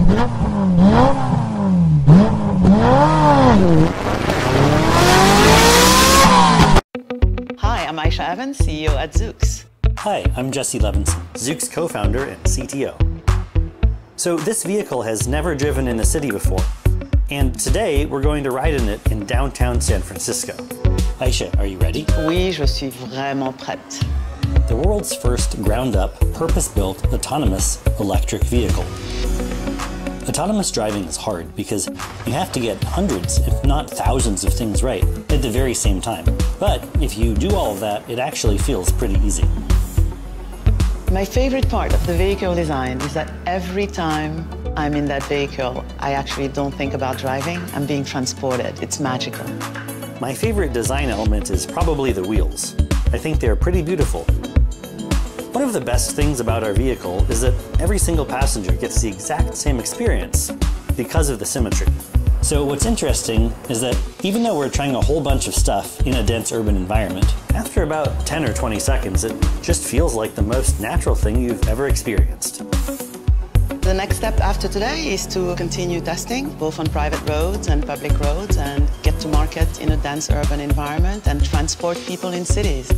Hi, I'm Aisha Evans, CEO at Zoox. Hi, I'm Jesse Levinson, Zoox co-founder and CTO. So this vehicle has never driven in the city before, and today we're going to ride in it in downtown San Francisco. Aisha, are you ready? Oui, je suis vraiment prête. The world's first ground-up, purpose-built, autonomous electric vehicle. Autonomous driving is hard because you have to get hundreds, if not thousands of things right at the very same time. But if you do all of that, it actually feels pretty easy. My favorite part of the vehicle design is that every time I'm in that vehicle, I actually don't think about driving. I'm being transported. It's magical. My favorite design element is probably the wheels. I think they're pretty beautiful. One of the best things about our vehicle is that every single passenger gets the exact same experience because of the symmetry. So what's interesting is that even though we're trying a whole bunch of stuff in a dense urban environment, after about 10 or 20 seconds, it just feels like the most natural thing you've ever experienced. The next step after today is to continue testing, both on private roads and public roads, and get to market in a dense urban environment and transport people in cities.